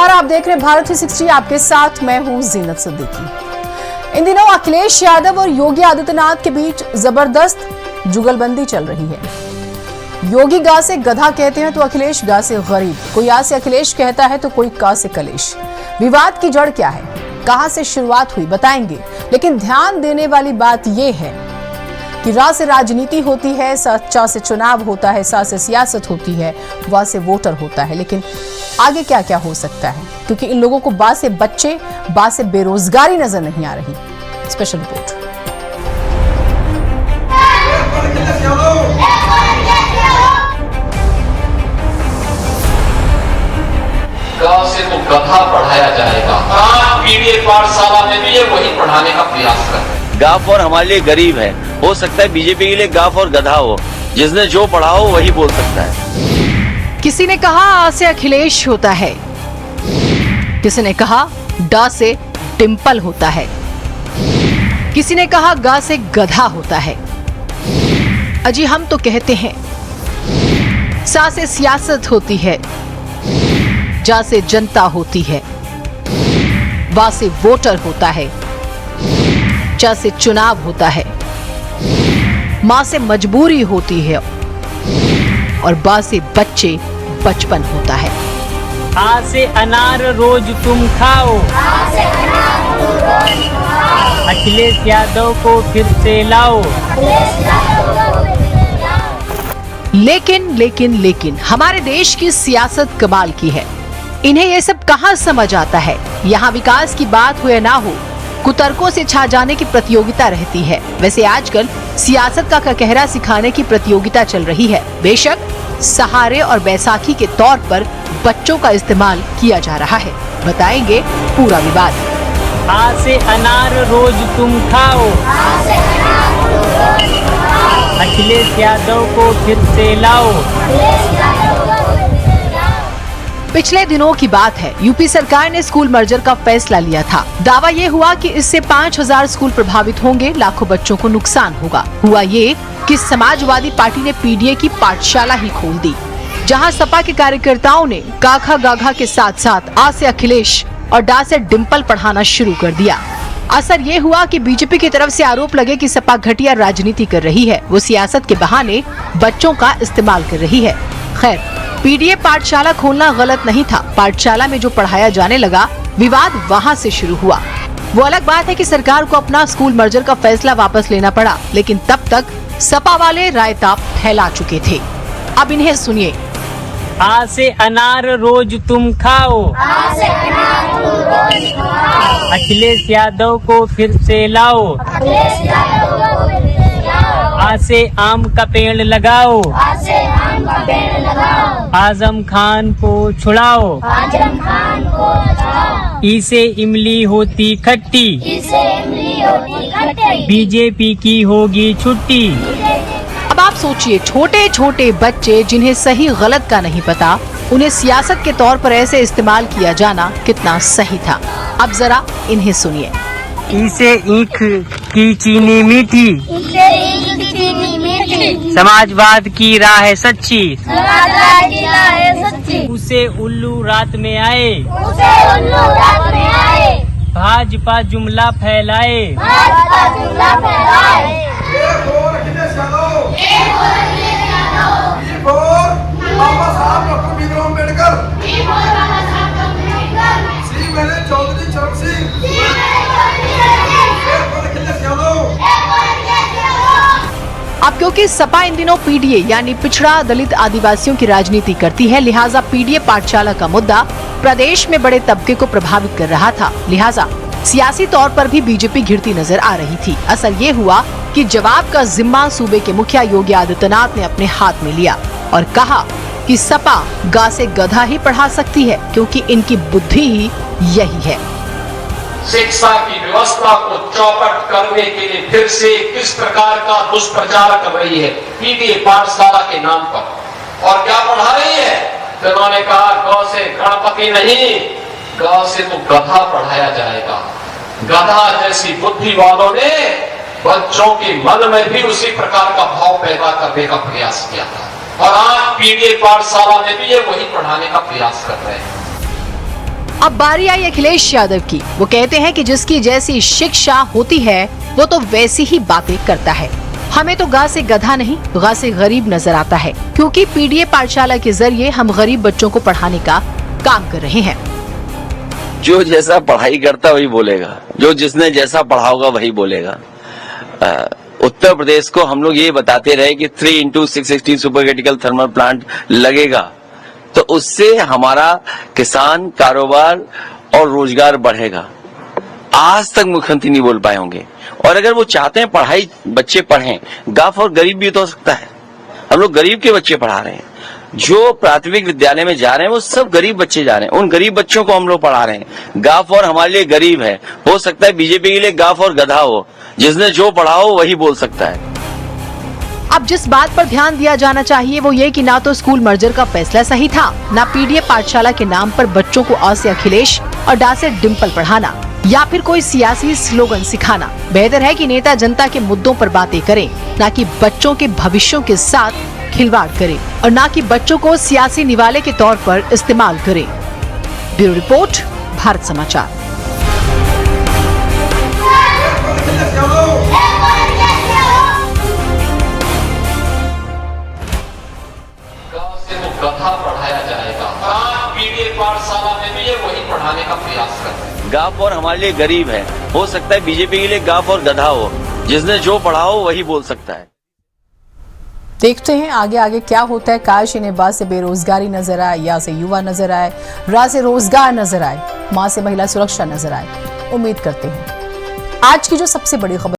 नमस्कार, आप देख रहे हैं भारत 360। आपके साथ मैं हूं जीनत सिद्दीकी। इन दिनों अखिलेश यादव और योगी आदित्यनाथ के बीच जबरदस्त जुगलबंदी चल रही है। योगी गा से गधा कहते हैं तो अखिलेश गा से गरीब। कोई आ से अखिलेश कहता है तो कोई का से कलेश। विवाद की जड़ क्या है, कहां से शुरुआत हुई, बताएंगे। लेकिन ध्यान देने वाली बात यह है कि रा से राजनीति होती है, चा से चुनाव होता है, सा से सियासत होती है, वा से वोटर होता है। लेकिन आगे क्या क्या हो सकता है, क्योंकि इन लोगों को बा से बच्चे, बा से बेरोजगारी नजर नहीं आ रही। Special report. गांव से तो गधा पढ़ाया जाएगा। आज पीडीए पाठशाला में भी ये वही पढ़ाने का प्रयास कर रहे हैं। गाफ और हमारे लिए गरीब है, हो सकता है बीजेपी के लिए गाफ और गधा हो, जिसने जो पढ़ा हो वही बोल सकता है। किसी ने कहा आ से अखिलेश होता है, किसी ने कहा डा से डिंपल होता है, किसी ने कहा गा से गधा होता है। अजी हम तो कहते हैं सा से सियासत होती है, जा से जनता होती है, वा से वोटर होता है, चा से चुनाव होता है, मां से मजबूरी होती है और बा से बच्चे बचपन होता है। आ से अनार रोज तुम खाओ, अखिलेश यादव को फिर से लाओ। लेकिन हमारे देश की सियासत कमाल की है। इन्हें ये सब कहां समझ आता है। यहाँ विकास की बात हो या ना हो, कुतर्कों से छा जाने की प्रतियोगिता रहती है। वैसे आजकल सियासत का कहरा सिखाने की प्रतियोगिता चल रही है। बेशक सहारे और बैसाखी के तौर पर बच्चों का इस्तेमाल किया जा रहा है। बताएंगे पूरा विवाद। आ से अनार रोज तुम खाओ, अखिलेश यादव को फिर से लाओ। पिछले दिनों की बात है, यूपी सरकार ने स्कूल मर्जर का फैसला लिया था। दावा ये हुआ कि इससे 5000 स्कूल प्रभावित होंगे, लाखों बच्चों को नुकसान होगा। हुआ ये कि समाजवादी पार्टी ने पीडीए की पाठशाला ही खोल दी, जहां सपा के कार्यकर्ताओं ने गाघा गाघा के साथ साथ आ से अखिलेश और डा से डिंपल पढ़ाना शुरू कर दिया। असर ये हुआ कि बीजेपी की तरफ से आरोप लगे कि सपा घटिया राजनीति कर रही है, वो सियासत के बहाने बच्चों का इस्तेमाल कर रही है। खैर, पीडीए पाठशाला खोलना गलत नहीं था। पाठशाला में जो पढ़ाया जाने लगा, विवाद वहां से शुरू हुआ। वो अलग बात है कि सरकार को अपना स्कूल मर्जर का फैसला वापस लेना पड़ा, लेकिन तब तक सपा वाले रायता फैला चुके थे। अब इन्हें सुनिए। आ से अनार रोज तुम खाओ, अखिलेश यादव को फिर से लाओ। आ से आम का पेड़ लगाओ, आजम खान को छुड़ाओ। ई से इमली होती खट्टी, बीजेपी की होगी छुट्टी। अब आप सोचिए, छोटे छोटे बच्चे जिन्हें सही गलत का नहीं पता, उन्हें सियासत के तौर पर ऐसे इस्तेमाल किया जाना कितना सही था। अब जरा इन्हें सुनिए। ई से ईख की चीनी मीठी, समाजवाद की राह है सच्ची। उसे उल्लू रात में आए, भाजपा जुमला फैलाए। अब क्योंकि सपा इन दिनों पीडीए यानी पिछड़ा दलित आदिवासियों की राजनीति करती है, लिहाजा पीडीए पाठशाला का मुद्दा प्रदेश में बड़े तबके को प्रभावित कर रहा था। लिहाजा सियासी तौर पर भी बीजेपी घिरती नजर आ रही थी। असर ये हुआ कि जवाब का जिम्मा सूबे के मुखिया योगी आदित्यनाथ ने अपने हाथ में लिया और कहा कि सपा गा से गधा ही पढ़ा सकती है, क्योंकि इनकी बुद्धि ही यही है। शिक्षा की व्यवस्था को चौपट करने के लिए फिर से किस प्रकार का दुष्प्रचार कर रही है पीडीए पाठशाला के नाम पर। और क्या पढ़ा रही है? तो उन्होंने कहा गौ से गणपति नहीं, गौ से तो गधा पढ़ाया जाएगा। गधा जैसी बुद्धि वालों ने बच्चों के मन में भी उसी प्रकार का भाव पैदा करने का प्रयास किया था और आज पीडीए पाठशाला में भी ये वही पढ़ाने का प्रयास कर रहे हैं। अब बारी आई अखिलेश यादव की। वो कहते हैं कि जिसकी जैसी शिक्षा होती है वो तो वैसी ही बातें करता है। हमें तो गा से गधा नहीं, गा से गरीब नजर आता है, क्योंकि पीडीए पाठशाला के जरिए हम गरीब बच्चों को पढ़ाने का काम कर रहे हैं। जो जैसा पढ़ाई करता वही बोलेगा, जो जिसने जैसा पढ़ा होगा वही बोलेगा। उत्तर प्रदेश को हम लोग ये बताते रहे कि 3x660 super critical thermal plant लगेगा, तो उससे हमारा किसान, कारोबार और रोजगार बढ़ेगा। आज तक मुख्यमंत्री नहीं बोल पाए होंगे। और अगर वो चाहते हैं पढ़ाई बच्चे पढ़ें, गाफ और गरीब भी तो हो सकता है। हम लोग गरीब के बच्चे पढ़ा रहे हैं, जो प्राथमिक विद्यालय में जा रहे हैं वो सब गरीब बच्चे जा रहे हैं, उन गरीब बच्चों को हम लोग पढ़ा रहे हैं। गाफ और हमारे लिए गरीब है, हो सकता है बीजेपी के लिए गाफ और गधा हो, जिसने जो पढ़ा हो वही बोल सकता है। अब जिस बात पर ध्यान दिया जाना चाहिए वो ये कि ना तो स्कूल मर्जर का फैसला सही था, ना पीडीए पाठशाला के नाम पर बच्चों को अ से अखिलेश और डा से डिम्पल पढ़ाना, या फिर कोई सियासी स्लोगन सिखाना। बेहतर है कि नेता जनता के मुद्दों पर बातें करें, ना कि बच्चों के भविष्यों के साथ खिलवाड़ करें और ना कि बच्चों को सियासी निवाले के तौर पर इस्तेमाल करें। ब्यूरो रिपोर्ट, भारत समाचार। गधा पढ़ाया जाएगा। पीडीए पाठशाला में भी ये वही पढ़ाने का प्रयास कर रहे हैं। गाफ और हमारे लिए गरीब है, हो सकता है बीजेपी के लिए गाफ और गधा हो, जिसने जो पढ़ा हो वही बोल सकता है। देखते हैं आगे आगे क्या होता है। काश इन्हें बा से बेरोजगारी नजर आए, या से युवा नजर आए, रा से रोजगार नजर आए, मां से महिला सुरक्षा नजर आए। उम्मीद करते हैं। आज की जो सबसे बड़ी खबर